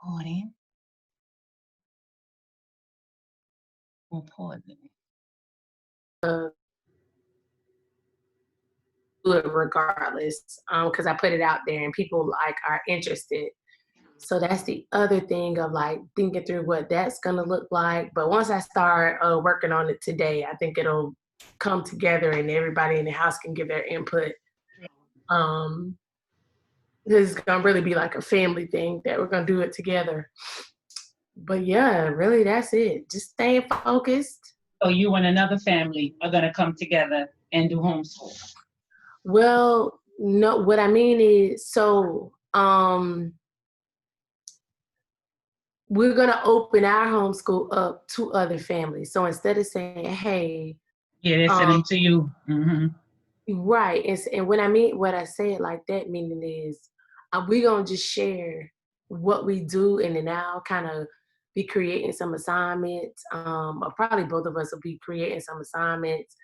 Recording. We'll pause it. Do it regardless, because I put it out there and people like are interested. So that's the other thing of like thinking through what that's gonna look like. But once I start working on it today, I think it'll come together and everybody in the house can give their input. Um, this is gonna really be like a family thing that we're gonna do it together. But yeah, really, that's it. Just staying focused. So you and another family are gonna come together and do homeschool. Well, no, what I mean is, so we're gonna open our homeschool up to other families. So instead of saying, "Hey," Yeah, they're um, sending to you. Mm-hmm. right, and when I mean what I say it like that, meaning is, we gonna just share what we do, and then I'll kind of be creating some assignments. Or probably both of us will be creating some assignments,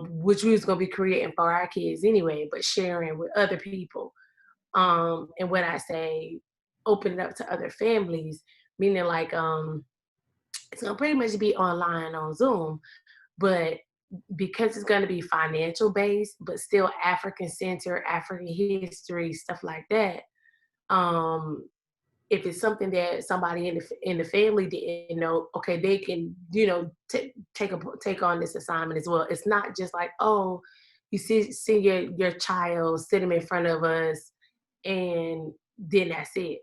which we was gonna be creating for our kids anyway, but sharing with other people. And when I say open it up to other families, meaning like it's gonna pretty much be online on Zoom, but because it's gonna be financial based, but still African center, African history, stuff like that. Um, if it's something that somebody in the family didn't know, okay, they can take on this assignment as well. It's not just like, oh, you see your child sitting in front of us, and then that's it.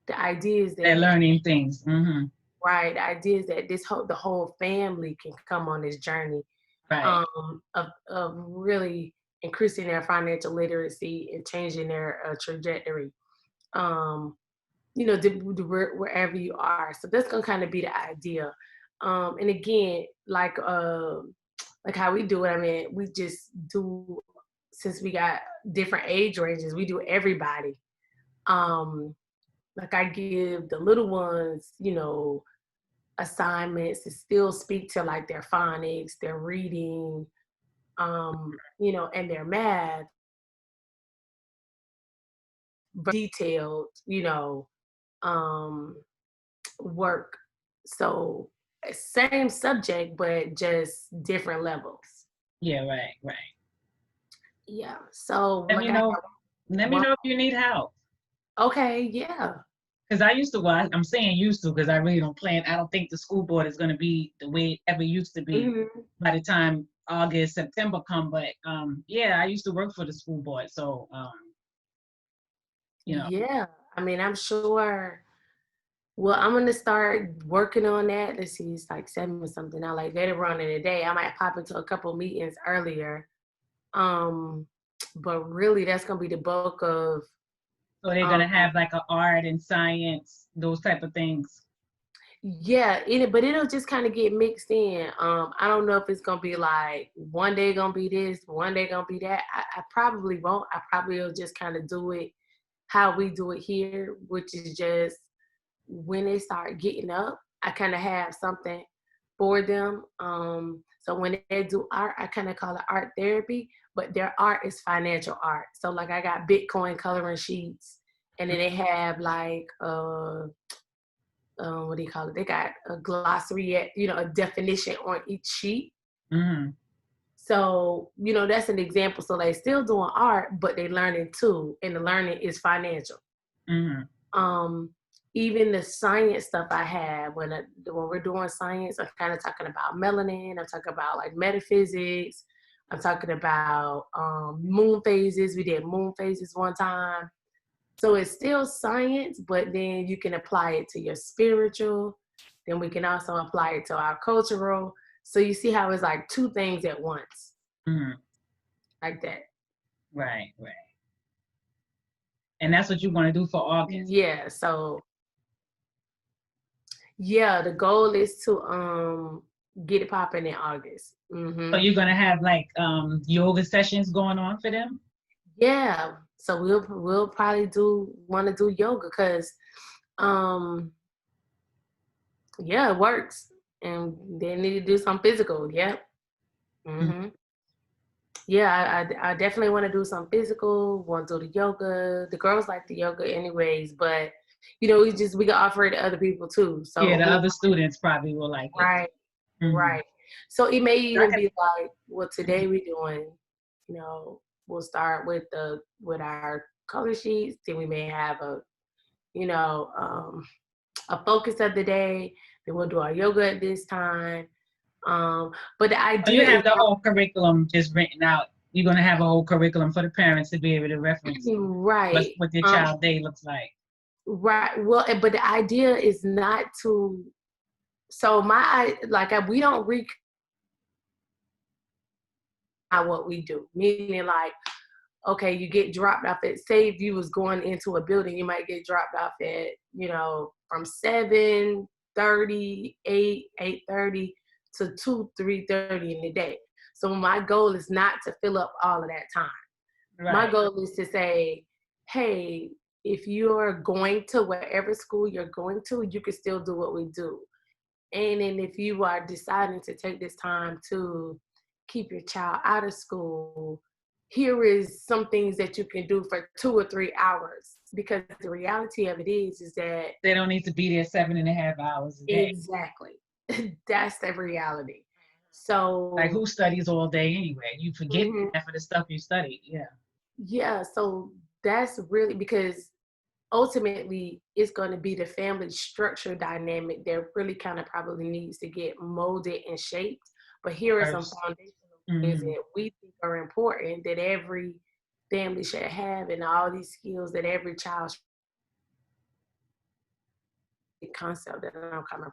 The idea is They're that learning things. Mm-hmm. right, the idea is that the whole family can come on this journey Right. of really increasing their financial literacy and changing their trajectory. Um, wherever you are. So that's gonna kind of be the idea. And again, like how we do it. I mean, we just do, since we got different age ranges, we do everybody. Um, like I give the little ones, assignments to still speak to like their phonics, their reading, and their math, but detailed, um, work. So same subject, but just different levels. Yeah, right, right. Yeah. So Let like me I know. have Let me one. know if you need help. Okay. Yeah. Because I used to, well, I'm saying used to because I really don't plan. I don't think the school board is going to be the way it ever used to be Hmm. by the time August, September come. But yeah, I used to work for the school board, so you know, Yeah. I mean, I'm sure. Well, I'm gonna start working on that. Let's see, it's like 7 or something now. Like later on in the day, I might pop into a couple meetings earlier. Um, but really, that's gonna be the bulk of. so they're Um, gonna have like a art and science, those type of things. yeah, but it'll just kind of get mixed in. I don't know if it's gonna be like one day gonna be this, one day gonna be that. I probably won't. I probably will just kind of do it how we do it here, which is just when they start getting up, I kind of have something for them. So when they do art, I kind of call it art therapy, but their art is financial art. So like I got Bitcoin coloring sheets, and then they have like what do you call it? They got a glossary, a definition on each sheet. Mm-hmm. So, that's an example. So they still doing art, but they learning too, and the learning is financial. Mm-hmm. Um, Even the science stuff I have when we're doing science, I'm kind of talking about melanin. I'm talking about like metaphysics. I'm talking about moon phases. We did moon phases one time. So it's still science, but then you can apply it to your spiritual. Then we can also apply it to our cultural. So you see how it's like two things at once, Mm-hmm. like that. Right, right. And that's what you want to do for August. Yeah. So yeah, the goal is to get it popping in August. So you're gonna have like yoga sessions going on for them. Yeah. So we'll probably want to do yoga because um yeah, it works. And they need to do some physical. Yep. hmm Yeah, I definitely want to do some physical, want to do the yoga. The girls like the yoga anyways, but we can offer it to other people too. Yeah, the So other students probably will like it. right, Hmm. right. So it may I even can, be like, well, mhm. today we're doing, we'll start with our color sheets. Then we may have you know, um, a focus of the day. Then we'll do our yoga at this time. But the So you idea is have the whole curriculum just written out. You're going to have a whole curriculum for the parents to be able to reference right. what their child day looks like. Right. Well, but the idea is not to. So we don't what we do. Meaning like, okay, you get dropped off at. Say if you was going into a building, you might get dropped off at from 7:30, 8:30 to 2, 3:30 in the day. So my goal is not to fill up all of that time. My Right. goal is to say, hey, if you're going to wherever school you're going to, you can still do what we do. And then if you are deciding to take this time to keep your child out of school, here is some things that you can do for 2 or 3 hours. Because the reality of it is that They don't need to be there 7.5 hours a day. exactly that's the reality. Like So who studies all day anyway? You forget mhm, half of the stuff you studied. Yeah. yeah, so that's really because ultimately it's going to be the family structure dynamic that really kind of probably needs to get molded and shaped. But here are some First. foundational things Hmm. that we think are important that every family should have, and all these skills that every child should concept that I'm coming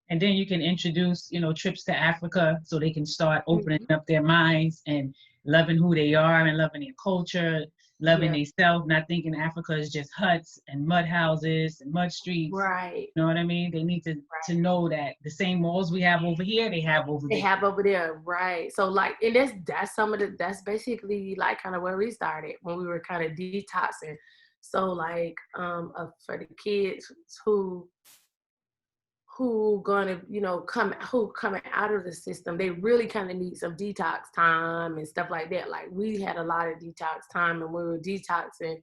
And then you can introduce, trips to Africa so they can start from. opening up their minds and loving who they are and loving their culture, loving Yeah, themselves, not thinking Africa is just huts and mud houses and mud streets. right. You know what I mean? They need to know that the same walls we have over here, they have over They there. have over there, right? So like, and that's basically like kind of where we started when we were kind of detoxing. So like, for the kids who gonna who coming out of the system, they really kind of need some detox time and stuff like that. Like we had a lot of detox time, and we were detoxing.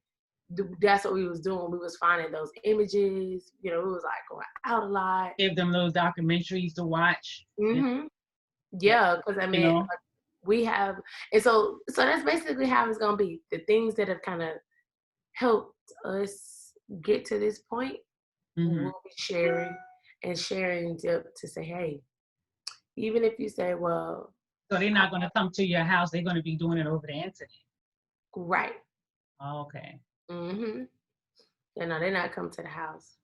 That's what we was doing. We was finding those images. We was like going out a lot. Give them little documentaries to watch. Hmm. Let, Yeah, because I you mean, know. we have, and so that's basically how it's gonna be. The things that have kind of helped us get to this point, Hmm. we'll be sharing to say, hey, even if you say, well, So they're I, not going to come to your house. They're going to be doing it over the internet. right, Okay. mm-hmm. They're not coming to the house.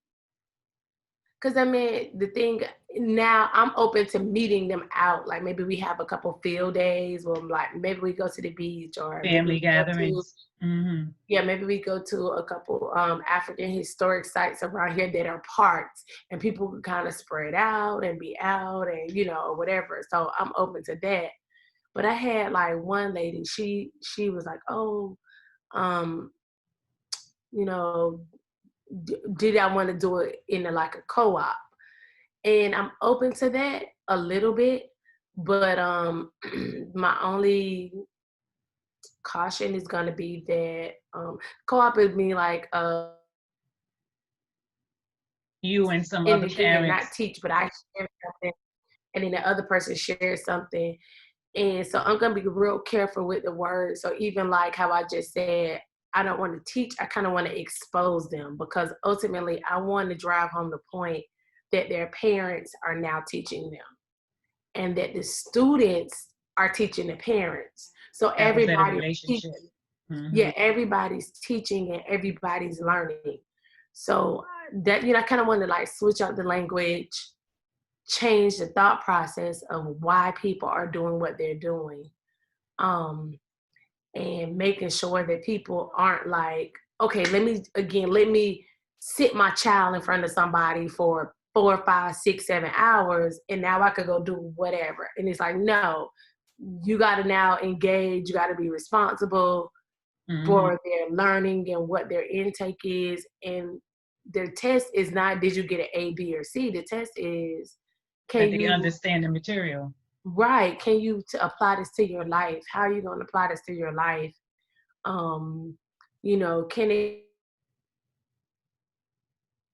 Because I mean, the thing now, I'm open to meeting them out. Like maybe we have a couple field days, or like maybe we go to the beach, or maybe Family we go to gatherings. Hmm. yeah, maybe we go to a couple African historic sites around here that are parks, and people can kind of spread out and be out, and or whatever. So I'm open to that. But I had like one lady, she was like, oh, um, you know, did I want to do it in like a co-op? And I'm open to that a little bit, but my only caution is going to be that co-op would be like You and some in other the beginning, not parents. teach, but I share something, and then the other person shares something. And so I'm gonna be real careful with the words. So even like how I just said, I don't want to teach, I kind of want to expose them, because ultimately I want to drive home the point that their parents are now teaching them, and that the students are teaching the parents. So Have a better everybody's relationship. teaching. Hmm. Yeah, everybody's teaching and everybody's learning. So that I kind of want to like switch up the language, change the thought process of why people are doing what they're doing, um, and making sure that people aren't like, okay, let me sit my child in front of somebody for 4, 5, 6, 7 hours, and now I could go do whatever. And it's like, no, you got to now engage. You got to be responsible Hmm. for their learning and what their intake is. And their test is not, did you get an A, B, or C? The test is, That can they you, understand the material. right, can you apply this to your life? How are you going to apply this to your life? Can it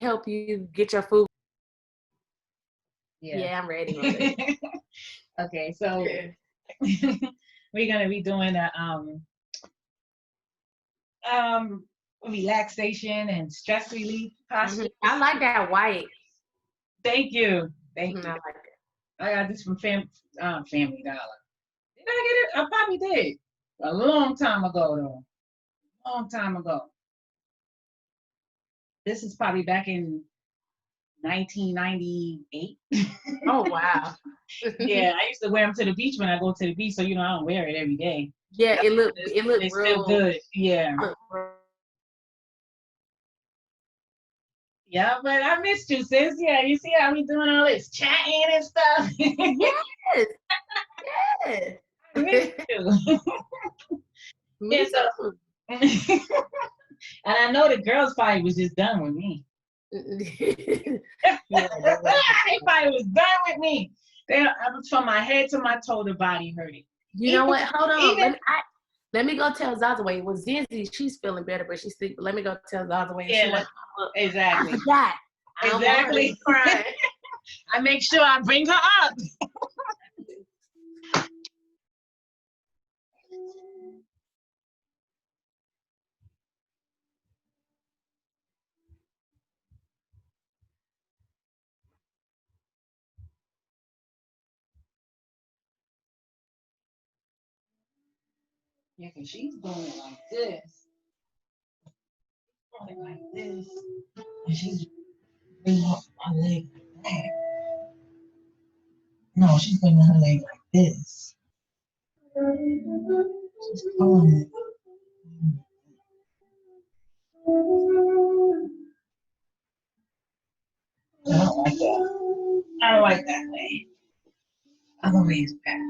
help you get your food. Yeah. Yeah, I'm ready. Okay, so Yeah. we're gonna be doing a relaxation and stress relief posture. I like that white. Thank you. Thank I you. like it. I got this from Family Dollar. Did I get it? I probably did. A long time ago, though. Long time ago. This is probably back in 1998. Oh wow. Yeah, I used to wear them to the beach when I go to the beach, so I don't wear it every day. Yeah, it looked It's real still good. Yeah. Yeah, but I missed you, sis. Yeah, you see how we doing all this chatting and stuff? Yes. Yes. I missed you. Me Yeah, too. and I know the girls probably was just done with me. Yeah, They probably was done with me. I was from my head to my toe, the body hurting. you know what? Hold on. Let me go tell Zazaway. Well, Zinzi, she's feeling better, but she's sleeping. Let me go tell Zazaway. Yeah, exactly. I forgot. Exactly. Crying. I make sure I bring her up. Yeah, because she's doing it like this. Doing it like this. And she's bringing up her leg like that. No, she's bringing her leg like this. She's pulling it. I don't like that. I don't like that way. Other way is better.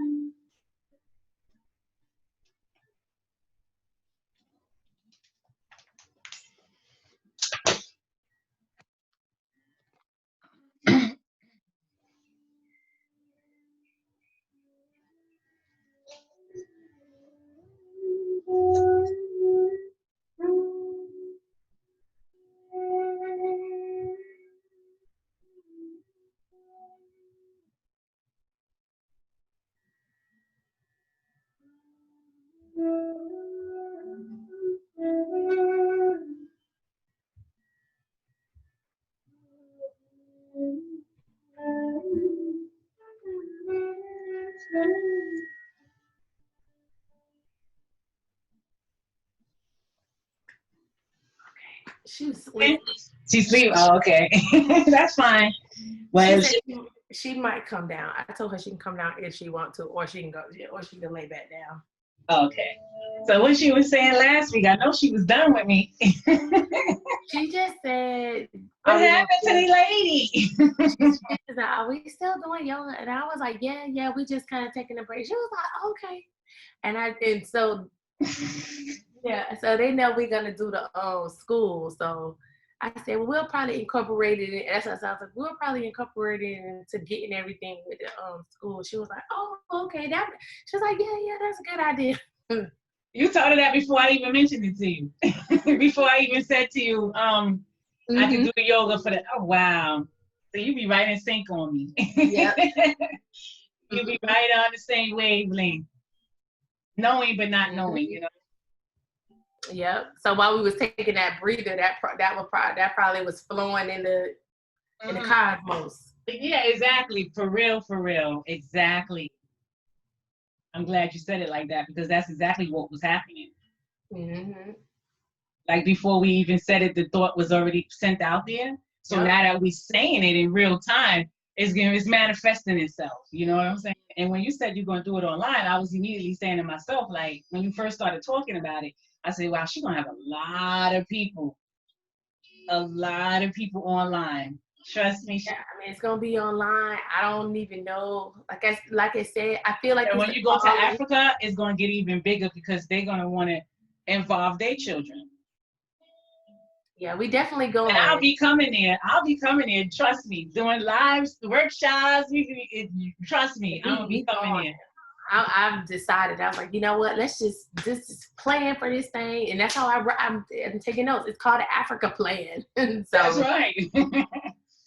She's sweet. She's sweet. Oh, okay. That's fine. Well, She might come down. I told her she can come down if she wants to, or she can go, or she can lay back down. Okay. So what she was saying last week, I know she was done with me. She just said, what happened to the lady? She was like, are we still doing yoga? And I was like, yeah, we just kind of taking a break. She was like, okay. And so yeah, so they know we're gonna do the school. So I said, well, we'll probably incorporate it. That's what I was like, we'll probably incorporate it into getting everything with the school. She was like, oh, okay. She was like, yeah, that's a good idea. You told her that before I even mentioned it to you. Before I even said to you, I could do yoga for the. Oh wow! So you be right in sync on me. Yep. You be right on the same wavelength, knowing but not knowing. You know. Yep. So while we was taking that breather, that probably was flowing in the cosmos. Yeah, exactly. For real. Exactly. I'm glad you said it like that because that's exactly what was happening. Mm-hmm. Like before we even said it, the thought was already sent out there. So now that we're saying it in real time, it's manifesting itself. You know what I'm saying? And when you said you're going to do it online, I was immediately saying to myself, like when you first started talking about it, I said, wow, she's going to have a lot of people online. Trust me. Yeah, I mean, it's gonna be online. I don't even know. Like I said, I feel like. And when you go to Africa, it's gonna get even bigger because they're gonna want to involve their children. Yeah, we definitely going. And I'll be coming there. Trust me. Doing lives, workshops. Trust me. I'm gonna be coming there. I've decided. I was like, you know what? Let's just plan for this thing, and that's how I'm taking notes. It's called the Africa Plan. So that's right.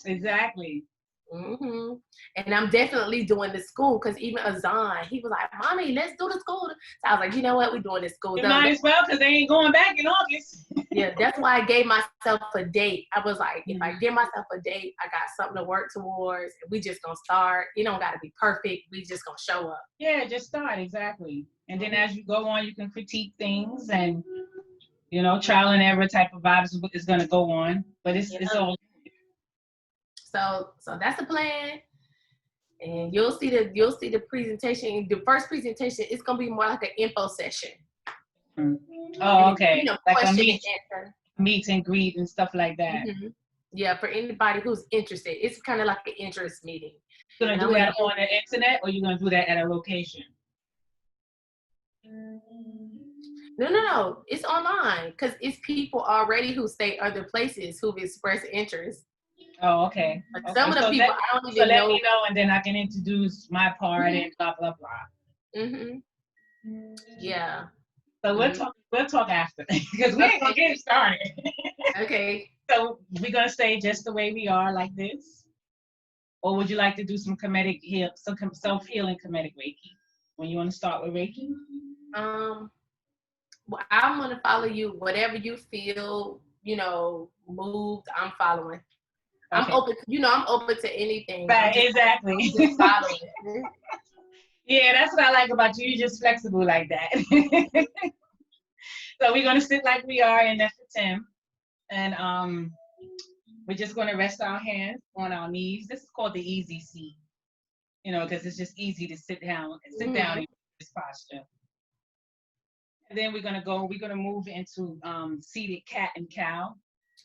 Exactly. Mm-hmm. And I'm definitely doing the school because even Azan, he was like, "Mommy, let's do the school." So I was like, "You know what? We're doing this school." You might as well because they ain't going back in August. Yeah, that's why I gave myself a date. I was like, if I give myself a date, I got something to work towards. And we just gonna start. You don't got to be perfect. We just gonna show up. Yeah, just start exactly. And then as you go on, you can critique things and trial and error type of vibes is gonna go on. But it's all. So that's the plan. And you'll see the presentation. The first presentation is gonna be more like an info session. Oh, okay. Like question and answer. Meet and greet and stuff like that. Mm-hmm. Yeah, for anybody who's interested, it's kind of like an interest meeting. You're gonna do that on the internet, or you're gonna do that at a location? No. It's online because it's people already who stay other places who've expressed interest. Oh, okay. Some of the people I don't even know. So let me know, and then I can introduce my part and blah blah blah. Yeah. So we'll talk after because we're getting started. Okay. So we're gonna stay just the way we are, like this, or would you like to do some self-healing comedic Reiki? When you want to start with Reiki? Well, I'm gonna follow you. Whatever you feel, moved. I'm following. Okay. I'm open. I'm open to anything. Right. Exactly. Just following. Yeah, that's what I like about you. You're just flexible like that. So we're gonna sit like we are in that for Tim, and we're just gonna rest our hands on our knees. This is called the easy seat, because it's just easy to sit down in this posture. And then we're gonna move into seated cat and cow.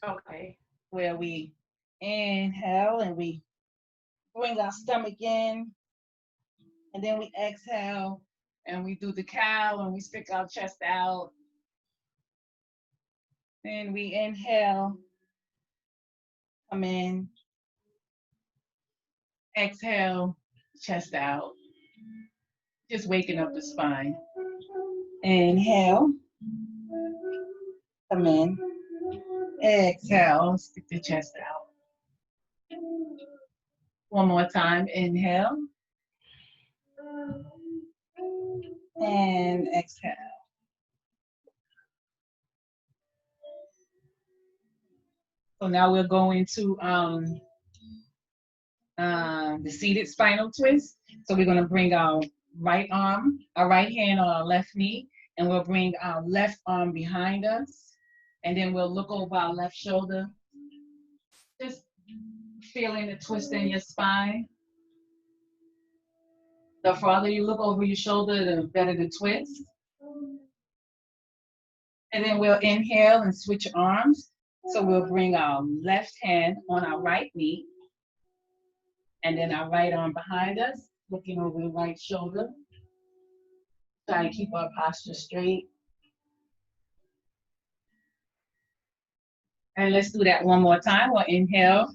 Okay. Where we inhale and we bring our stomach in, and then we exhale and we do the cow and we stick our chest out. Then we inhale, come in, exhale, chest out. Just waking up the spine. Inhale, come in, exhale, stick the chest out. One more time, inhale, and exhale. So now we're going to the seated spinal twist. So we're going to bring our right hand on our left knee, and we'll bring our left arm behind us, and then we'll look over our left shoulder, just feeling the twist in your spine. The farther you look over your shoulder, the better the twist. And then we'll inhale and switch arms. So we'll bring our left hand on our right knee, and then our right arm behind us, looking over the right shoulder. Try to keep our posture straight. And let's do that one more time. We'll inhale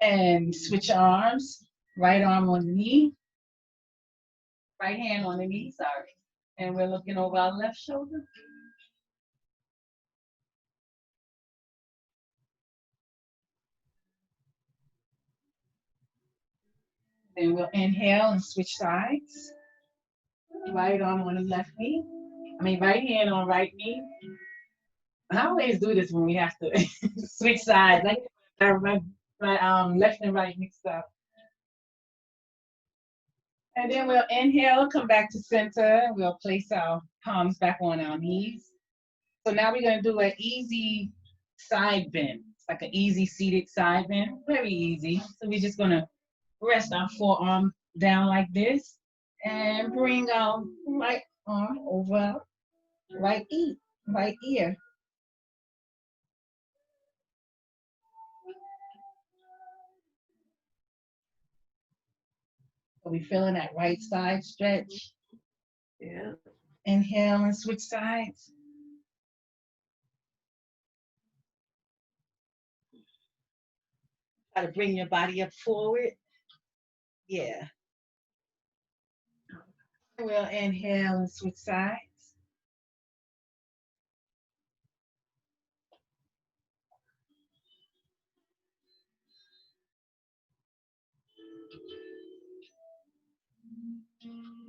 and switch arms. Right arm on the knee. Right hand on the knee, sorry. And we're looking over our left shoulder. Then we'll inhale and switch sides. Right arm on the left knee. Right hand on right knee. And I always do this when we have to switch sides. Like my left and right mixed up. And then we'll inhale, come back to center. We'll place our palms back on our knees. So now we're going to do an easy side bend. It's like an easy seated side bend. Very easy. So we're just going to rest our forearm down like this and bring our right arm over right ear. So we're feeling that right side stretch. Yeah. Inhale and switch sides. Try to bring your body up forward. Yeah. We'll inhale and switch sides.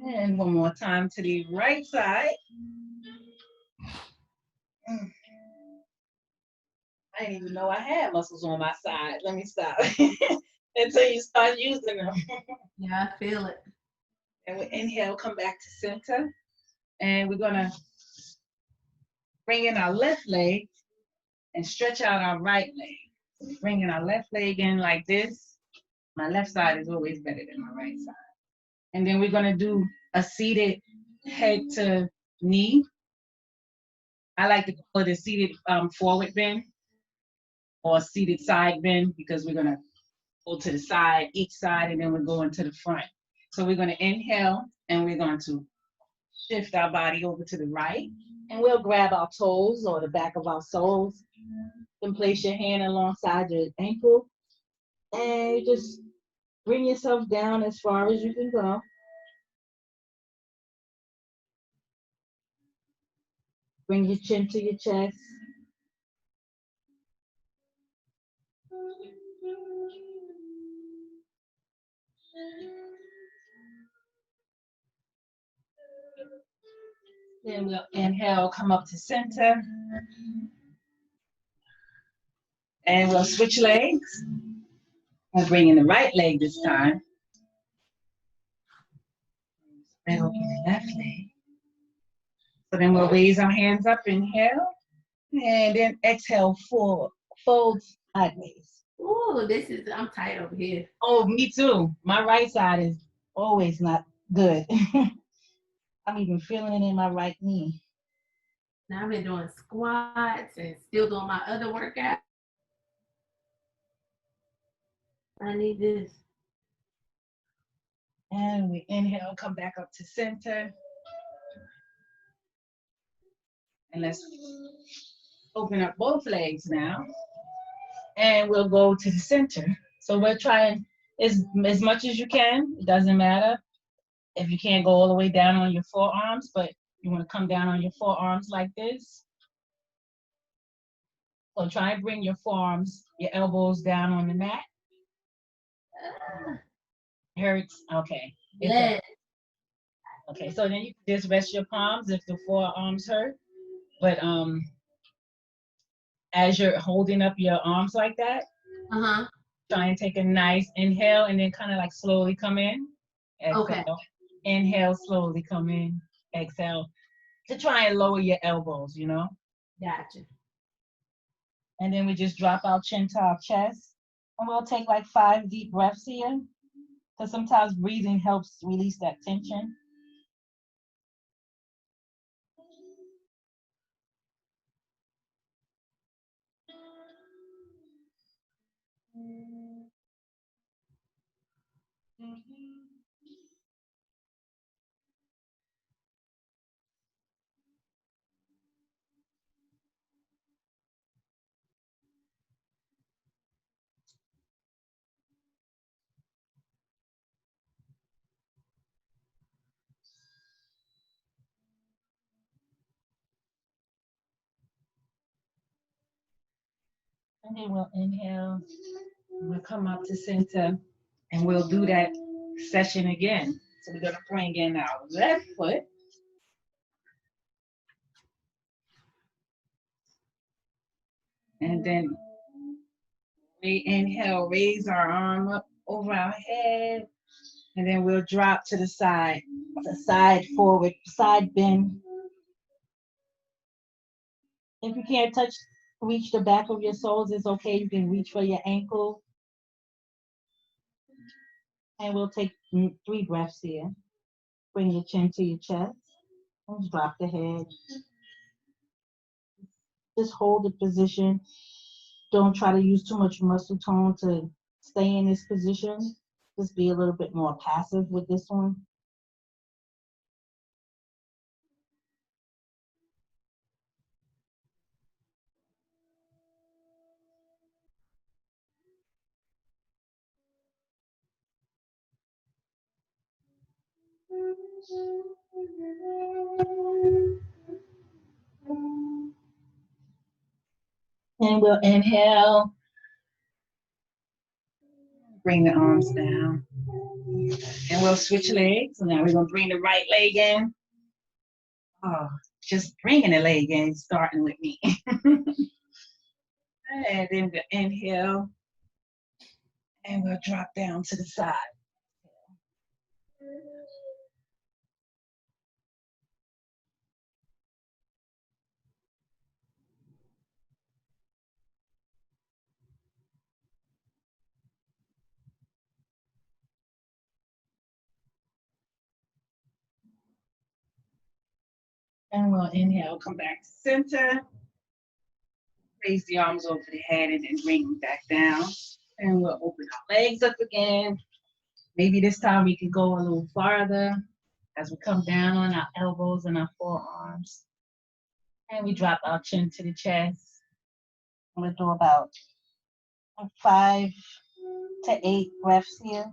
And one more time to the right side. I didn't even know I had muscles on my side. Let me stop. Until you start using them. Yeah, I feel it. And we inhale, come back to center. And we're gonna bring in our left leg and stretch out our right leg. So bringing our left leg in like this. My left side is always better than my right side. And then we're gonna do a seated head to knee. I like to call it a seated forward bend or seated side bend because we're gonna go to the side, each side, and then we're going to the front. So we're gonna inhale and we're going to shift our body over to the right. And we'll grab our toes or the back of our soles. Then place your hand alongside your ankle and just bring yourself down as far as you can go. Bring your chin to your chest. Then we'll inhale, come up to center. And we'll switch legs. We'll bring in the right leg this time. Spread open the left leg. So then we'll raise our hands up, inhale. And then exhale, fold sideways. Ooh, I'm tight over here. Oh, me too. My right side is always not good. I'm even feeling it in my right knee. Now I've been doing squats and still doing my other workout. I need this. And we inhale, come back up to center. And let's open up both legs now. And we'll go to the center. So we're trying as much as you can. It doesn't matter if you can't go all the way down on your forearms, but you want to come down on your forearms like this. So try and bring your forearms, your elbows down on the mat. Hurts? Okay. Yes. Okay, so then you can just rest your palms if the forearms hurt. But as you're holding up your arms like that, try and take a nice inhale and then kind of like slowly come in. Exhale. Okay. Inhale, slowly come in. Exhale. To try and lower your elbows, you know? Gotcha. And then we just drop our chin to our chest. And we'll take like 5 deep breaths here. Because sometimes breathing helps release that tension. And then we'll inhale. We'll come up to center. And we'll do that session again. So we're going to bring in our left foot. And then we inhale, raise our arm up over our head. And then we'll drop to the side forward, side bend. If you can't reach the back of your soles, it's okay. You can reach for your ankle. And we'll take 3 breaths here. Bring your chin to your chest. And drop the head. Just hold the position. Don't try to use too much muscle tone to stay in this position. Just be a little bit more passive with this one. And we'll inhale. Bring the arms down. And we'll switch legs. So now we're going to bring the right leg in. Oh, just bringing the leg in, starting with me. And then we'll inhale. And we'll drop down to the side. And we'll inhale, come back to center. Raise the arms over the head and then bring them back down. And we'll open our legs up again. Maybe this time we can go a little farther as we come down on our elbows and our forearms. And we drop our chin to the chest. We'll do about 5 to 8 breaths here.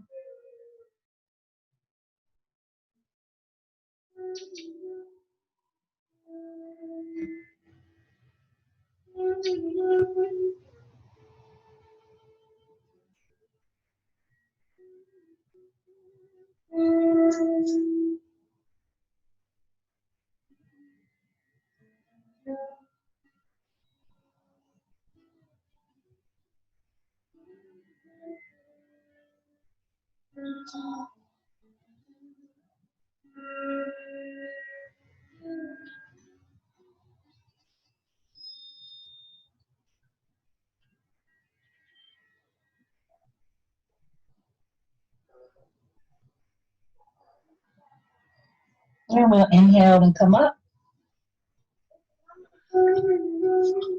And we'll inhale and come up.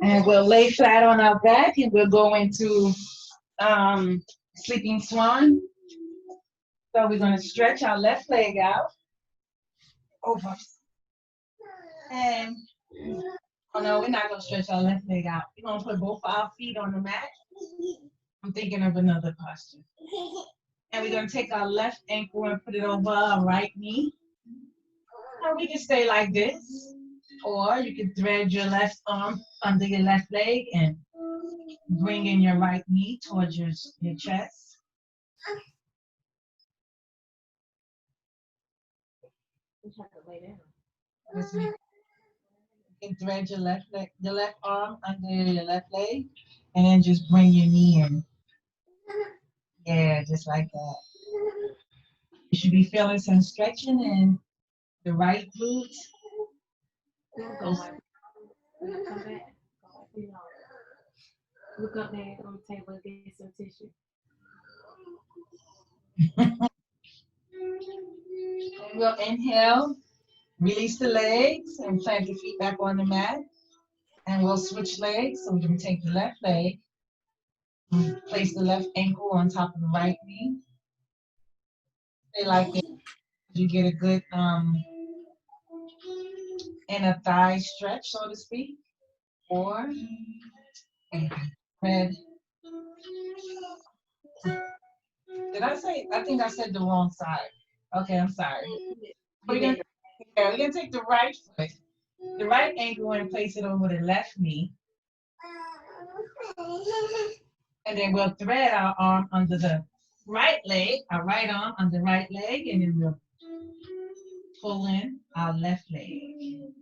And we'll lay flat on our back and we'll go into sleeping swan. So we're going to stretch our left leg out over. And, oh no, we're not going to stretch our left leg out. We're going to put both our feet on the mat. I'm thinking of another posture. And we're going to take our left ankle and put it over our right knee. Or we can stay like this. Or you can thread your left arm under your left leg and bring in your right knee towards your chest. You have to lay down. You can thread your left leg, your left arm under your left leg, and then just bring your knee in. Yeah, just like that. You should be feeling some stretching in the right glute. Look up there on the table and get some tissue. We'll inhale, release the legs, and plant your feet back on the mat. And we'll switch legs. So we're going to take the left leg, place the left ankle on top of the right knee. Stay like this. You get a good inner thigh stretch, so to speak. Or thread. Did I say? I think I said the wrong side. Okay, I'm sorry. We're gonna take the right foot, the right ankle, and place it over the left knee. And then we'll thread our arm under the right leg, our right arm under the right leg, and then we'll pull in our left leg.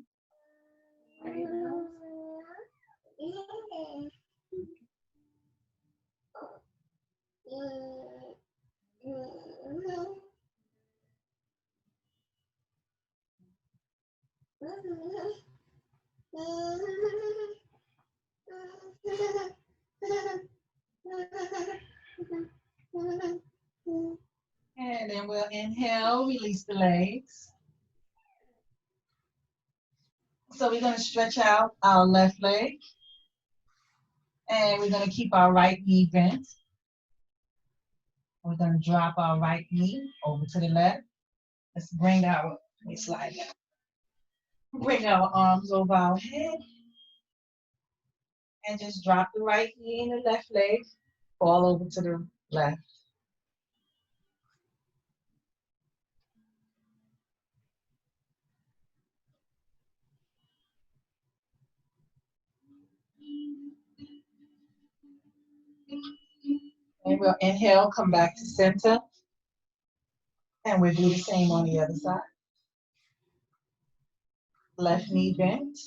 And then we'll inhale, release the legs. So we're going to stretch out our left leg. And we're going to keep our right knee bent. We're going to drop our right knee over to the left. Let's bring our, let me slide down. Bring our arms over our head. And just drop the right knee and the left leg. Fall over to the left. we'll inhale, come back to center. And we'll do the same on the other side. Left knee bent,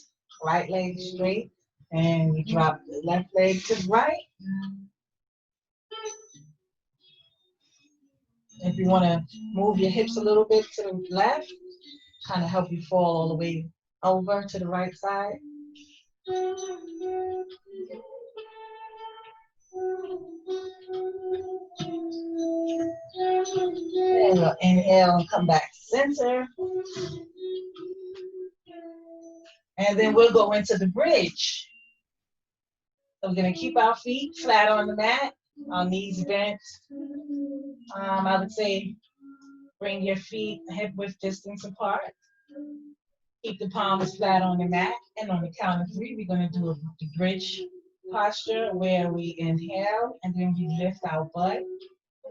right leg straight, and we drop the left leg to the right. If you want to move your hips a little bit to the left, kind of help you fall all the way over to the right side. And we'll inhale and come back to center. And then we'll go into the bridge. So we're going to keep our feet flat on the mat, our knees bent. I would say bring your feet hip width distance apart. Keep the palms flat on the mat. And on the count of 3, we're going to do the bridge posture where we inhale and then we lift our butt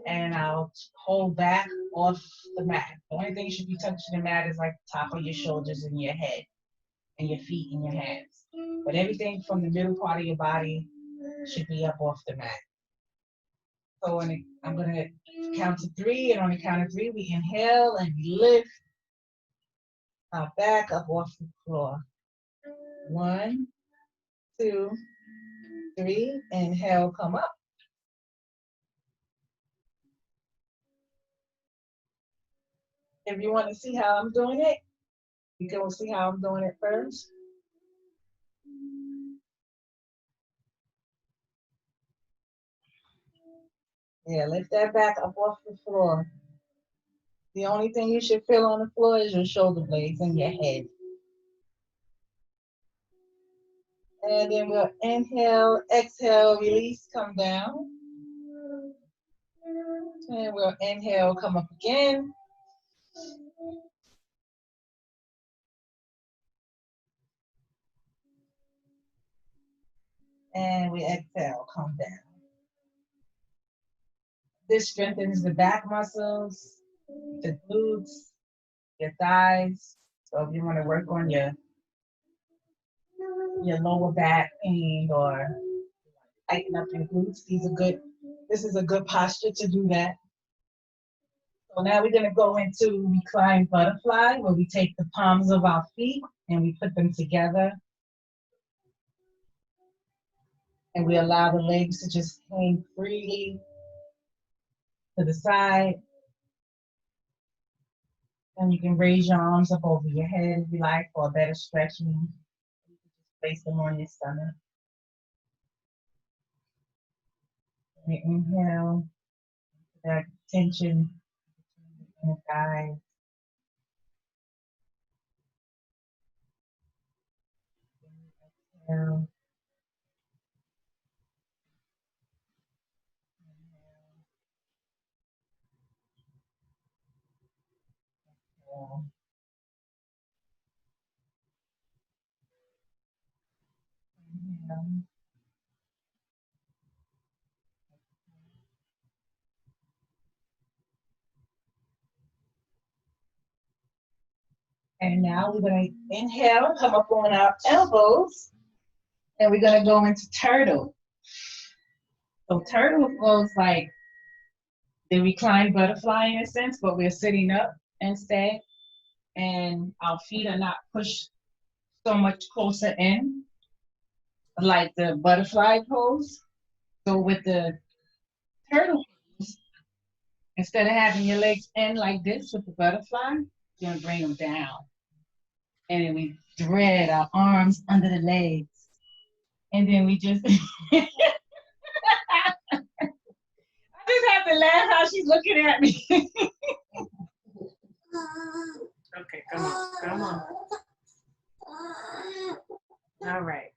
and I'll hold back off the mat. The only thing you should be touching the mat is like the top of your shoulders and your head and your feet and your hands. But everything from the middle part of your body should be up off the mat. So I'm going to count to 3, and on the count of 3, we inhale and we lift our back up off the floor. 1, 2, 3, inhale, come up. If you want to see how I'm doing it, you can see how I'm doing it first. Yeah, lift that back up off the floor. The only thing you should feel on the floor is your shoulder blades and your head. And then we'll inhale, exhale, release, come down. And we'll inhale, come up again. And we exhale, come down. This strengthens the back muscles, the glutes, your thighs. So if you want to work on your lower back pain or tighten up your glutes, this is a good posture to do that. So now we're going to go into reclined butterfly, where we take the palms of our feet and we put them together. And we allow the legs to just hang freely to the side. And you can raise your arms up over your head if you like for a better stretching. You can just place them on your stomach. And inhale, that tension in the thighs. Exhale. Exhale. Inhale. And now we're going to inhale, come up on our elbows, and we're going to go into turtle. So turtle goes like the reclined butterfly in a sense, but we're sitting up instead, and our feet are not pushed so much closer in, like the butterfly pose. So with the turtle pose, instead of having your legs in like this with the butterfly, you're gonna bring them down. And then we thread our arms under the legs. And then we just, I just have to laugh how she's looking at me. Okay, come on. All right.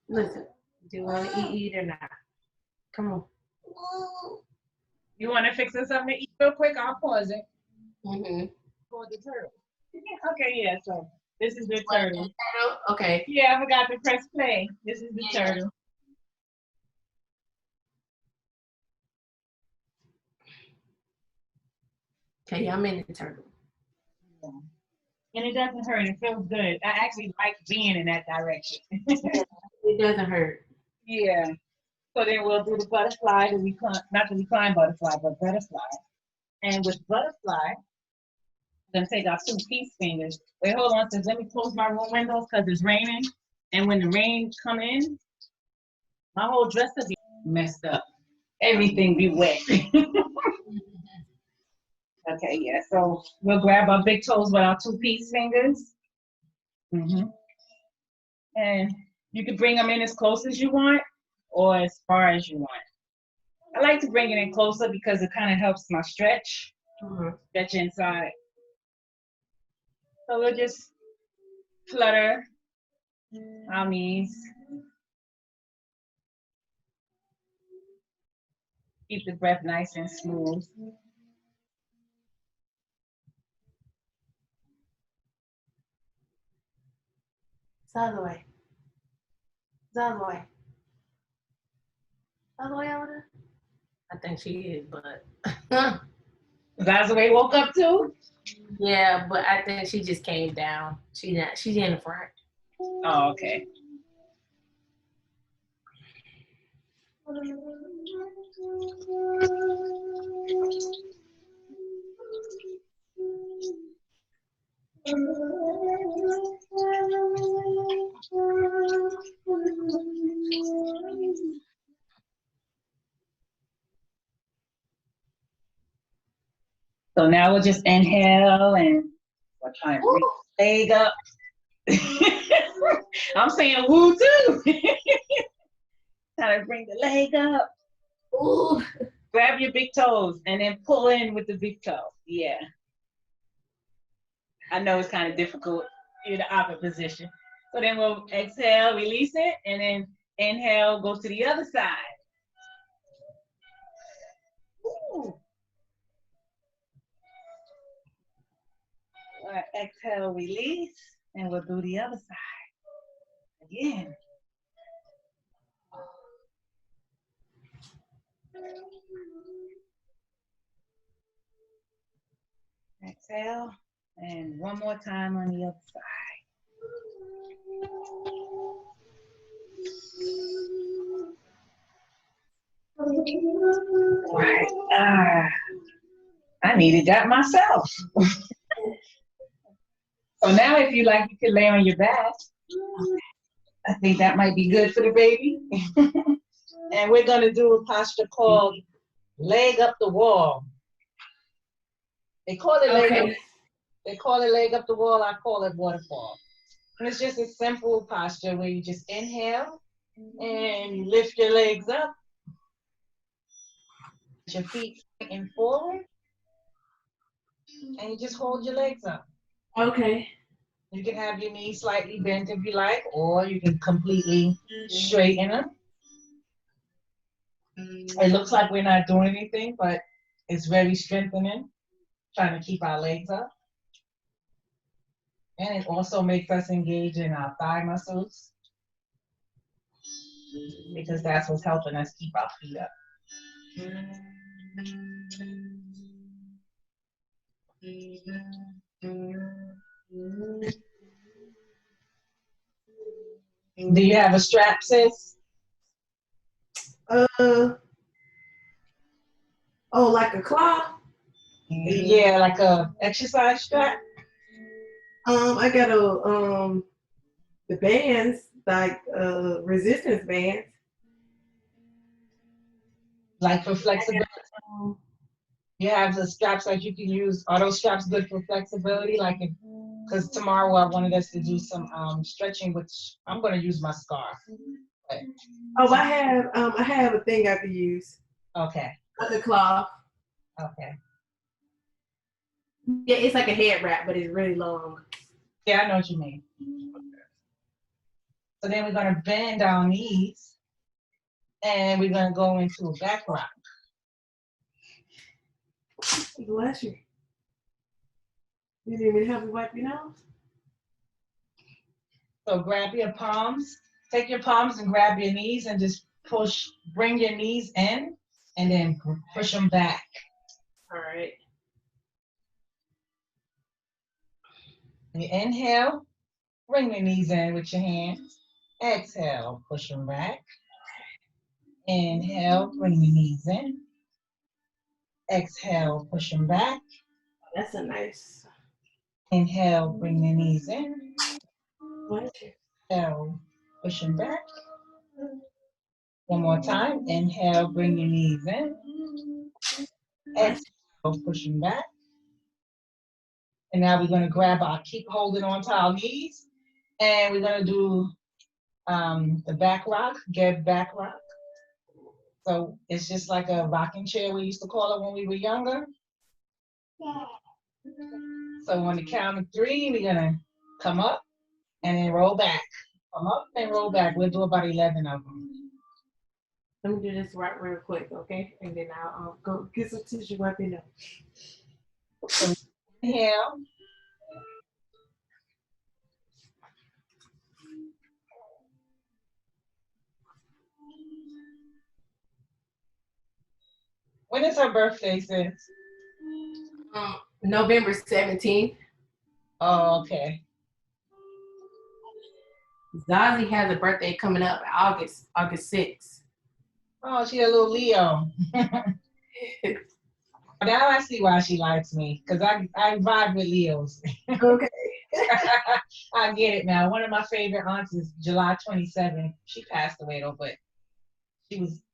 Listen, do you want to eat or not? Come on. You want to fix us something to eat real quick? I'll pause it. For the turtle. Okay, yeah, so this is the turtle. Okay. Yeah, I forgot to press play. This is the turtle. Okay, I'm in the turtle. Yeah. And it doesn't hurt. It feels good. I actually like being in that direction. It doesn't hurt. Yeah. So then we'll do the butterfly, the recline, not the recline butterfly, but butterfly. And with butterfly, I'm gonna take our 2 peace fingers. Wait, hold on, sis. Let me close my room windows because it's raining. And when the rain come in, my whole dress will be messed up. Everything be wet. Okay, yeah. So we'll grab our big toes with our 2 peace fingers. And you can bring them in as close as you want or as far as you want. I like to bring it in closer because it kind of helps my stretch, stretch inside. So we'll just flutter our knees. Keep the breath nice and smooth. It's the other way. It's the other way. The other way over there? I think she is, but. That's the way woke up too? Yeah, but I think she just came down. She's in the front. Oh, okay. So now we'll just inhale and we're trying to bring the leg up. I'm saying woo too. Trying to bring the leg up. Ooh. Grab your big toes and then pull in with the big toe. Yeah. I know it's kind of difficult in the opposite position. So then we'll exhale, release it, and then inhale, go to the other side. Ooh. All right, exhale, release, and we'll do the other side. Again. Exhale, and one more time on the other side. All right. I needed that myself. So now if you like, you can lay on your back. I think that might be good for the baby. And we're gonna do a posture called leg up the wall. They call it leg up the wall, I call it waterfall. And it's just a simple posture where you just inhale and you lift your legs up. Your feet pointing forward. And you just hold your legs up. Okay. You can have your knees slightly bent if you like, or you can completely straighten them. It looks like we're not doing anything, but it's very strengthening, trying to keep our legs up. And it also makes us engage in our thigh muscles because that's what's helping us keep our feet up. Do you have a strap, sis? Oh, like a claw? Yeah, like a exercise strap. I got the bands, like resistance bands. Like for flexibility. You have the straps that you can use. Are those straps good for flexibility? Like, because tomorrow I wanted us to do some stretching, which I'm going to use my scarf. But, oh, I have a thing I could use. Okay. Like a cloth. Okay. Yeah, it's like a head wrap, but it's really long. Yeah, I know what you mean. So then we're going to bend our knees, and we're going to go into a back rock. Bless you. You didn't even help me wipe your nose? So grab your palms, take your palms and grab your knees and just push, bring your knees in and then push them back. All right. You inhale, bring your knees in with your hands. Exhale, push them back. Inhale, bring the knees in. Exhale, push them back. That's a nice. Inhale, bring the knees in. What? Exhale, push them back. One more time. Inhale, bring your knees in. Exhale, push them back. And now we're going to grab our, keep holding on to our knees. And we're going to do the back rock, get back rock. So it's just like a rocking chair we used to call it when we were younger. So on the count of 3, we're going to come up and then roll back. Come up and roll back. We'll do about 11 of them. Let me do this right real quick, okay? And then I'll go get some tissue, wipe it up. So inhale. When is her birthday, sis? November 17th. Oh, okay. Zazie has a birthday coming up August 6th. Oh, she a little Leo. Now I see why she likes me, because I vibe with Leos. Okay. I get it now. One of my favorite aunts is July 27th. She passed away though, but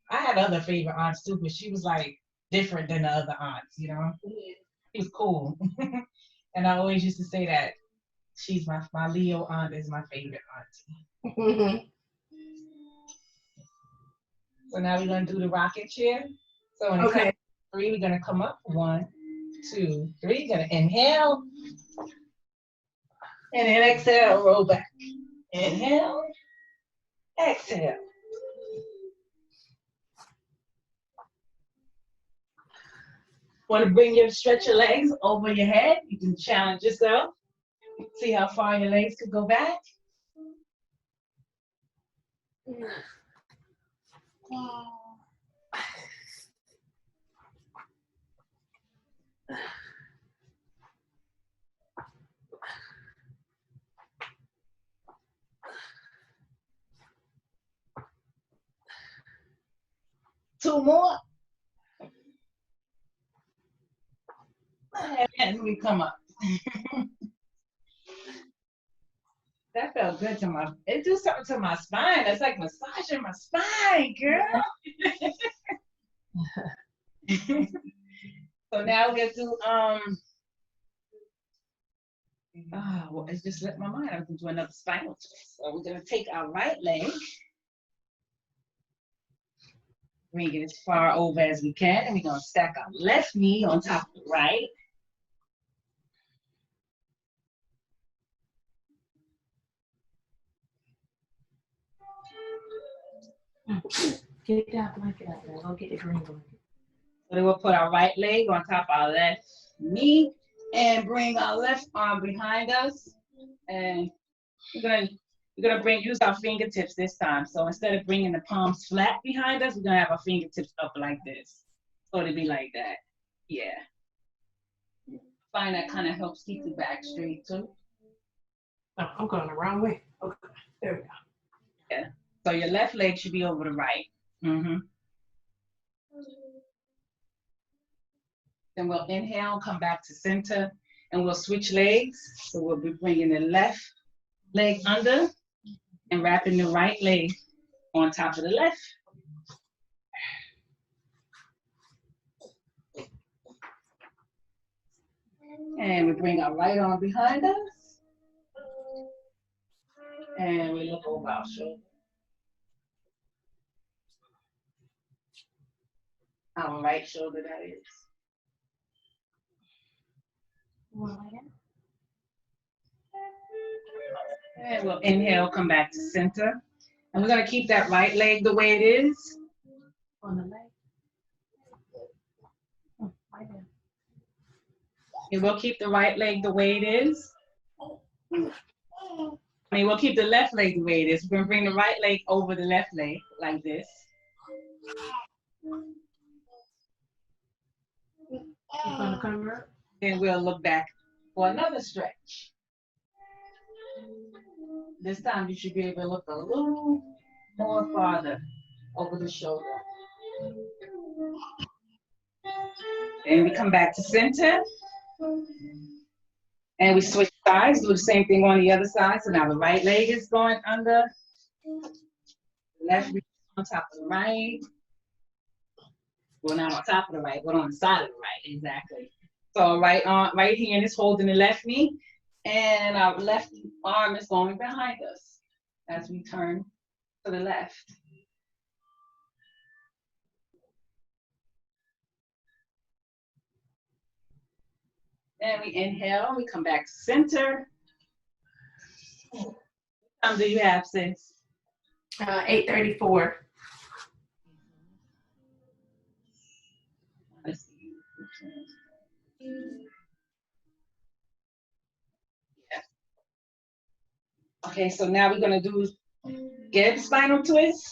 I had other favorite aunts too, but she was like different than the other aunts, you know? She was cool. And I always used to say that she's my Leo aunt is my favorite auntie. So now we're gonna do the rocket chair. So in the count of 3, we're gonna come up. 1, 2, 3. Gonna inhale. And then exhale, roll back. Inhale. Exhale. Want to stretch your legs over your head. You can challenge yourself. See how far your legs could go back. Two more. And we come up. That felt good to it do something to my spine. It's like massaging my spine, girl. So now we're gonna do well, it's just let my mind. I'm gonna do another spinal twist. So we're gonna take our right leg, bring it as far over as we can, and we're gonna stack our left knee on top of the right. Get that blanket out there. Go get the green blanket. So then we'll put our right leg on top of our left knee and bring our left arm behind us. And we're gonna use our fingertips this time. So instead of bringing the palms flat behind us, we're gonna have our fingertips up like this. So it'll be like that. Yeah. Find that kind of helps keep the back straight too. Oh, I'm going the wrong way. Okay, there we go. Yeah. So your left leg should be over the right. Mm-hmm. Then we'll inhale, come back to center, and we'll switch legs. So we'll be bringing the left leg under and wrapping the right leg on top of the left. And we bring our right arm behind us. And we look over our shoulder. Our right shoulder, that is. And we'll inhale, come back to center. And we're gonna keep that right leg the way it is. On the leg. And we'll keep the right leg the way it is. We'll keep the left leg the way it is. We're gonna bring the right leg over the left leg, like this. Then we'll look back for another stretch. This time you should be able to look a little more farther over the shoulder. And we come back to center. And we switch sides, do the same thing on the other side. So now the right leg is going under, left on top of the right. Well, not on top of the right, but on the side of the right, exactly. So right hand is holding the left knee, and our left arm is going behind us as we turn to the left. Then we inhale, we come back to center. What time do you have, sis? 8:34. Let's see. Okay, so now we're gonna do Gibbs spinal twist.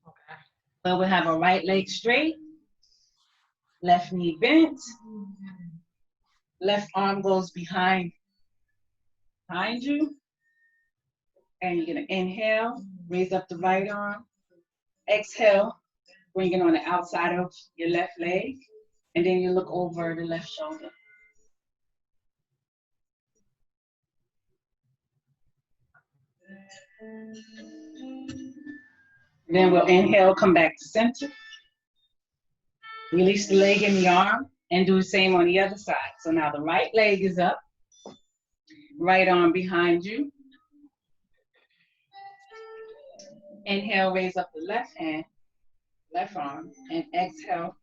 Okay. So we'll have our right leg straight, left knee bent, left arm goes behind you, and you're gonna inhale, raise up the right arm, exhale, bring it on the outside of your left leg, and then you look over the left shoulder. Then we'll inhale, come back to center. Release the leg and the arm, and do the same on the other side. So now the right leg is up, right arm behind you. Inhale, raise up the left hand, left arm, and exhale,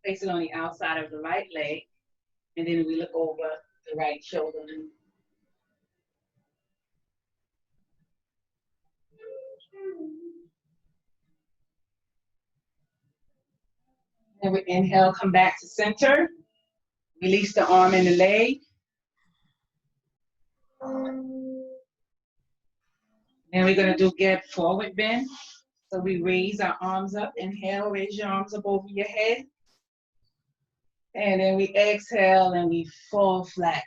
place it on the outside of the right leg, and then we look over the right shoulder. And we inhale, come back to center. Release the arm and the leg. And we're gonna do get forward bend. So we raise our arms up. Inhale, raise your arms up over your head. And then we exhale and we fall flat.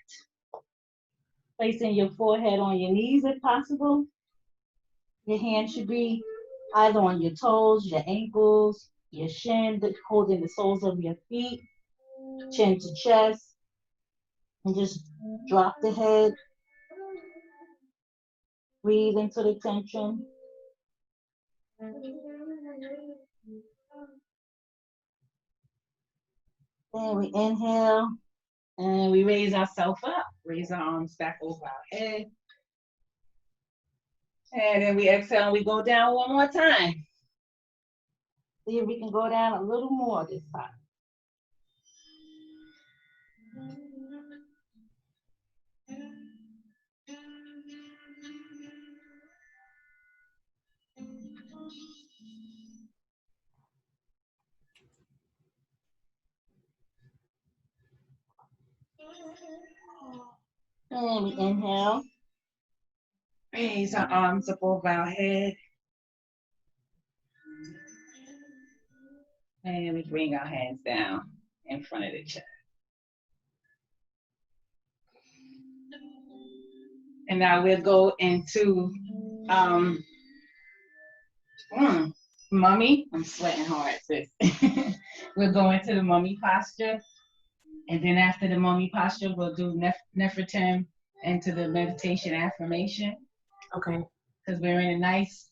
Placing your forehead on your knees if possible. Your hand should be either on your toes, your ankles, your shin, holding the soles of your feet, chin to chest. And just drop the head. Breathe into the tension. Then we inhale and we raise ourselves up. Raise our arms back over our head. And then we exhale and we go down one more time. See if we can go down a little more this time. And we inhale. Raise our arms up over our head. And we bring our hands down in front of the chest. And now we'll go into mummy. I'm sweating hard, sis. We'll go into the mummy posture. And then after the mummy posture, we'll do Nefertim into the meditation affirmation. Okay. Because we're in a nice,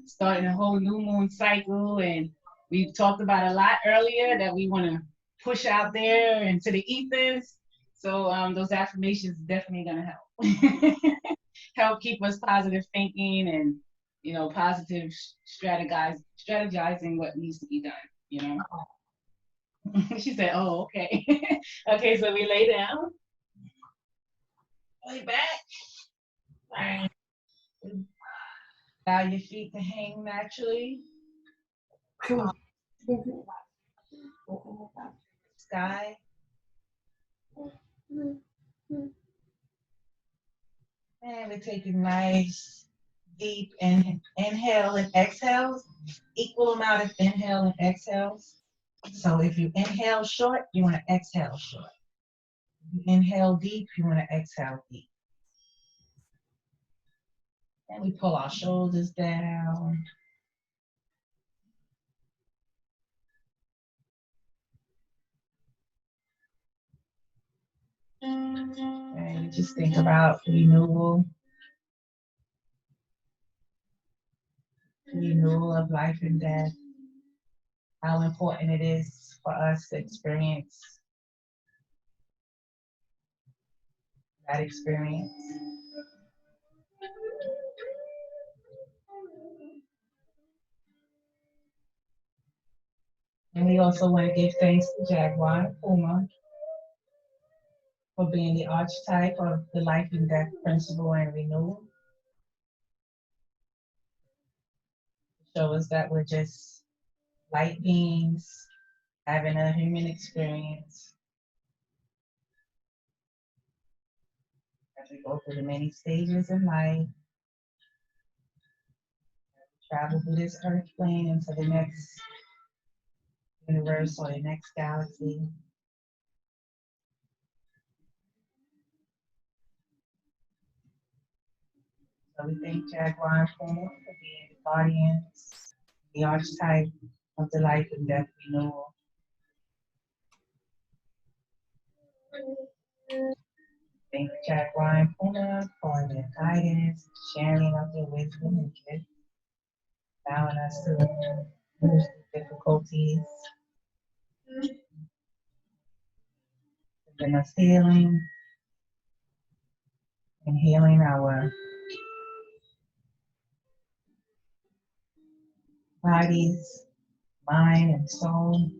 starting a whole new moon cycle. And we've talked about a lot earlier that we want to push out there into the ethers. So those affirmations are definitely going to help. Help keep us positive thinking and, you know, positive strategizing what needs to be done, you know. She said, oh, okay. Okay, so we lay down. Lay back. Right. Allow your feet to hang naturally. Sky. And we take a nice deep inhale and exhales. Equal amount of inhale and exhales. So if you inhale short, you want to exhale short. You inhale deep, you want to exhale deep. And we pull our shoulders down. And just think about renewal of life and death, how important it is for us to experience that experience. And we also want to give thanks to Jaguar and Puma for being the archetype of the life and death principle and renewal. Show us that we're just light beings having a human experience as we go through the many stages in life, travel through this earth plane into the next universe or the next galaxy. So we thank Jaguar and Puma for being the guardians, the archetype of the life and death renewal. Thank Jaguar and Puma for their guidance, sharing of their wisdom and gifts, allowing us to move through difficulties, giving us healing, and healing our bodies, mind, and soul.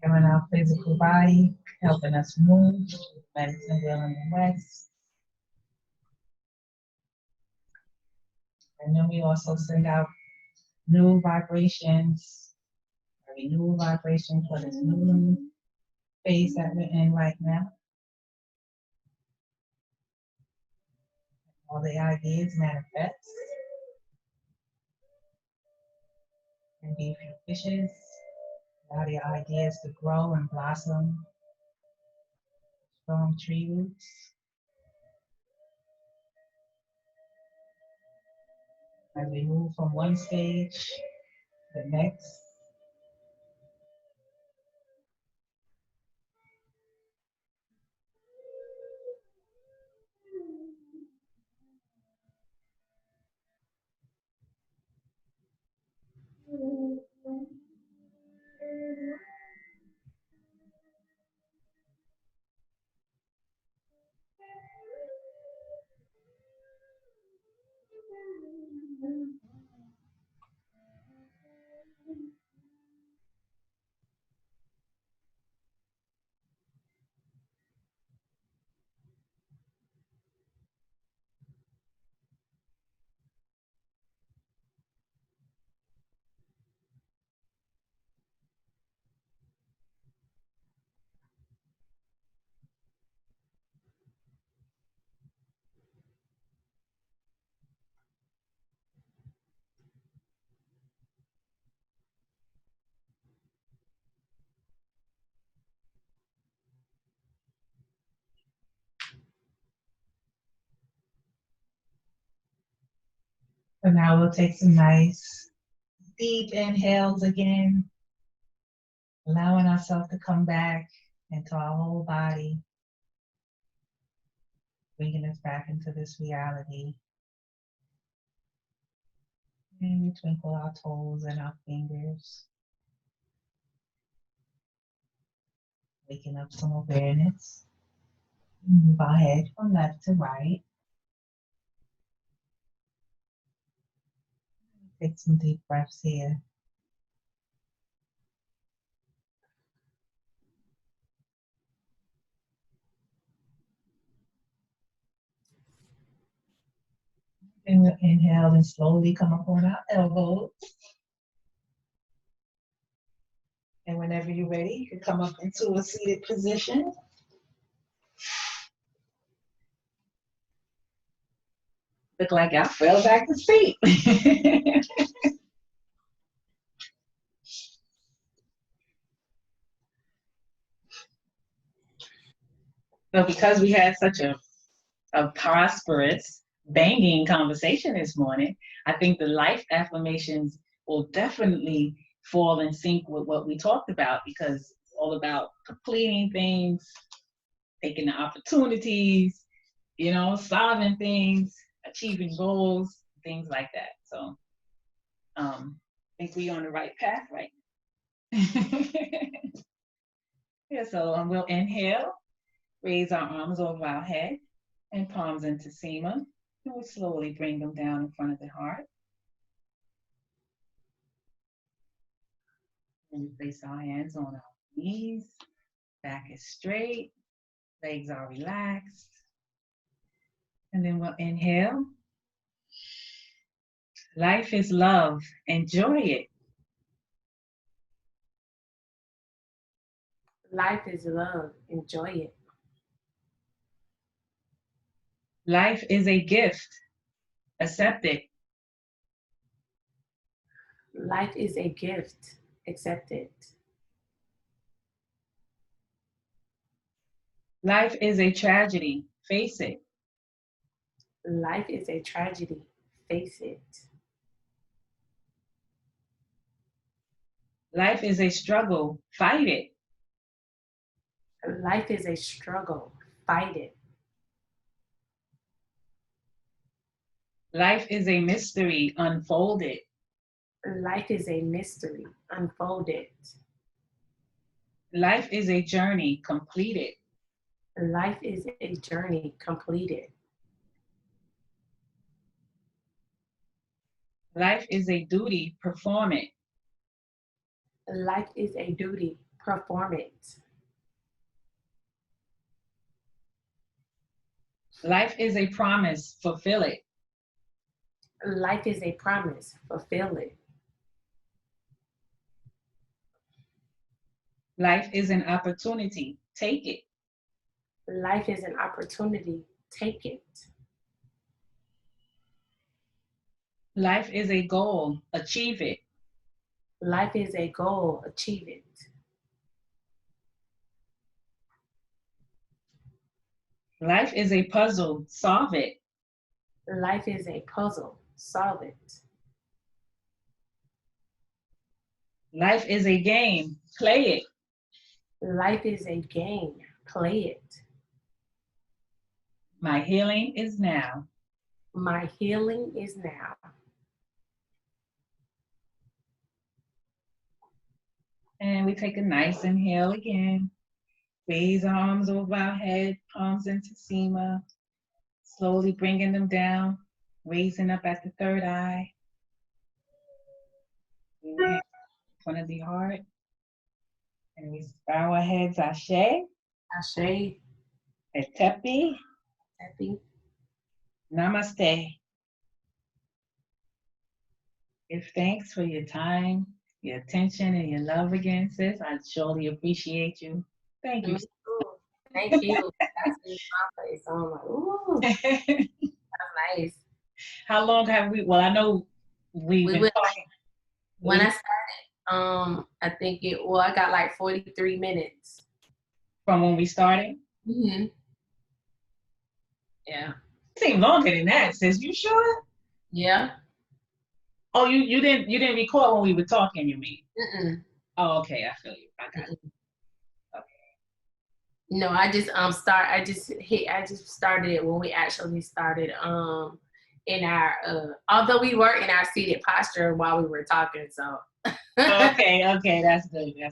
Healing our physical body, helping us move, medicine healing in West. And then we also send out new vibrations, a renewal vibration for this new phase that we're in right now. All the ideas manifest and be fructious. Allow the ideas to grow and blossom. Strong tree roots. As we move from one stage to the next. So now we'll take some nice deep inhales again, allowing ourselves to come back into our whole body, bringing us back into this reality. And we twinkle our toes and our fingers, waking up some awareness. Move our head from left to right. Take some deep breaths here. And we'll inhale and slowly come up on our elbows. And whenever you're ready, you can come up into a seated position. Look like I fell back to sleep. So because we had such a prosperous, banging conversation this morning, I think the life affirmations will definitely fall in sync with what we talked about, because it's all about completing things, taking the opportunities, solving things, achieving goals, things like that. So I think we're on the right path right now. Yeah, so we'll inhale, raise our arms over our head and palms into Seema. And we'll slowly bring them down in front of the heart. And we place our hands on our knees. Back is straight. Legs are relaxed. And then we'll inhale. Life is love. Enjoy it. Life is love. Enjoy it. Life is a gift. Accept it. Life is a gift. Accept it. Life is a tragedy. Face it. Life is a tragedy. Face it. Life is a struggle. Fight it. Life is a struggle. Fight it. Life is a mystery. Unfold it. Life is a mystery. Unfold it. Life is a journey. Complete it. Life is a journey. Complete it. Life is a duty. Perform it. Life is a duty. Perform it. Life is a promise. Fulfill it. Life is a promise. Fulfill it. Life is an opportunity. Take it. Life is an opportunity. Take it. Life is a goal. Achieve it. Life is a goal. Achieve it. Life is a puzzle. Solve it. Life is a puzzle. Solve it. Life is a game. Play it. Life is a game. Play it. My healing is now. My healing is now. And we take a nice inhale again. Raise our arms over our head, palms into Seema. Slowly bringing them down, raising up at the third eye. Inhale in front of the heart. And we bow our heads, Ashe, Ashe. Etepi, Happy. Namaste. Give thanks for your time, your attention, and your love again, sis. I surely appreciate you. Thank you. Thank you. That's in my face. So I'm like, ooh, that's nice. How long have we? Well, I know we've been talking. When I started, I think I got like 43 minutes. From when we started? Mm-hmm. Yeah. It seemed longer than that, sis. You sure? Yeah. Oh, you didn't record when we were talking, you mean? Mm-mm. Oh, okay, I feel you. I got it. No, I just started it when we actually started in our although we were in our seated posture while we were talking, so okay, that's good. Yeah,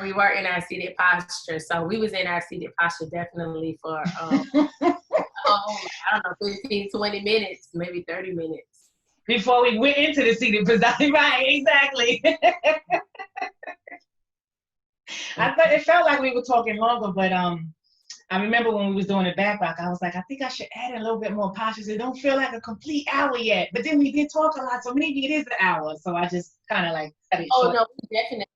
we were in our seated posture. So we was in our seated posture definitely for I don't know, 15, 20 minutes, maybe 30 minutes. Before we went into the seated position. Right, exactly. I thought it felt like we were talking longer, but I remember when we was doing the back rock, I was like, I think I should add a little bit more postures. It don't feel like a complete hour yet. But then we did talk a lot, so maybe it is an hour. So I just kind of like cut it short. No, we definitely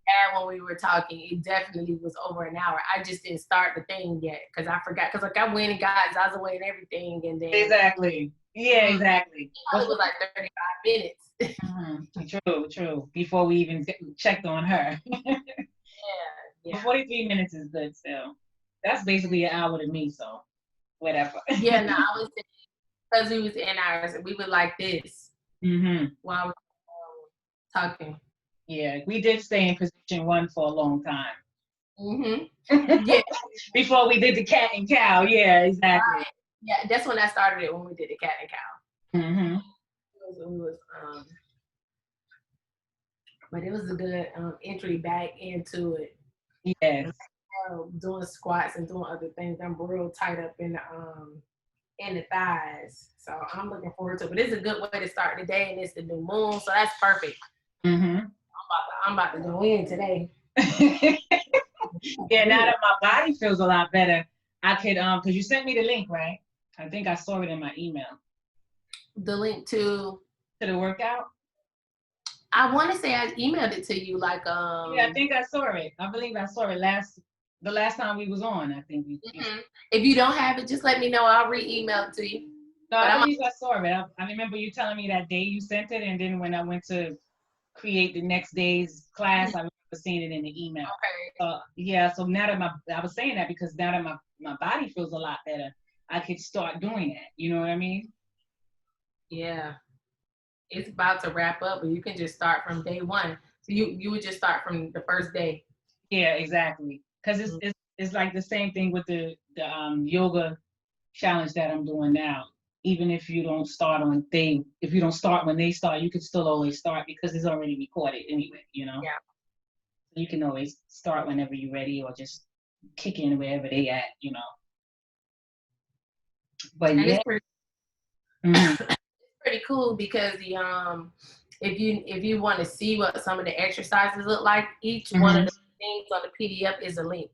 had when we were talking. It definitely was over an hour. I just didn't start the thing yet because I forgot. Because like I went and got Zaza away and everything, and then Exactly. Yeah, exactly. It was like 35 minutes. True. Before we even checked on her. Yeah. 43 minutes is good still. That's basically an hour to me, so whatever. Yeah, no, I was because we was in ours, we were like this while we were Talking. Yeah, we did stay in position 1 for a long time. Yeah. Before we did the cat and cow. Yeah, exactly. Right. Yeah, that's when I started it, when we did the cat and cow. Mm-hmm. But it was a good entry back into it. Yes. Doing squats and doing other things. I'm real tight up in the thighs. So I'm looking forward to it. But it's a good way to start the day, and it's the new moon, so that's perfect. Mm-hmm. I'm about to go in today. Yeah, now that my body feels a lot better, I could because you sent me the link, right? I think I saw it in my email. The link to the workout? I want to say I emailed it to you, like Yeah, I think I saw it. I believe I saw it the last time we was on. I think. If you don't have it, just let me know. I'll re-email it to you. No, I believe I saw it. I remember you telling me that day you sent it, and then when I went to create the next day's class, I remember seeing it in the email. Okay. Yeah, so now that I was saying that because now that my body feels a lot better, I could start doing that. You know what I mean? Yeah. It's about to wrap up, but you can just start from day 1. So you would just start from the first day. Yeah, exactly. Because it's like the same thing with the yoga challenge that I'm doing now. Even if you don't start when they start, you can still always start because it's already recorded anyway, you know? Yeah. You can always start whenever you're ready or just kick in wherever they at, you know? But and yeah. It's pretty cool because the if you want to see what some of the exercises look like, each one of the things on the PDF is a link.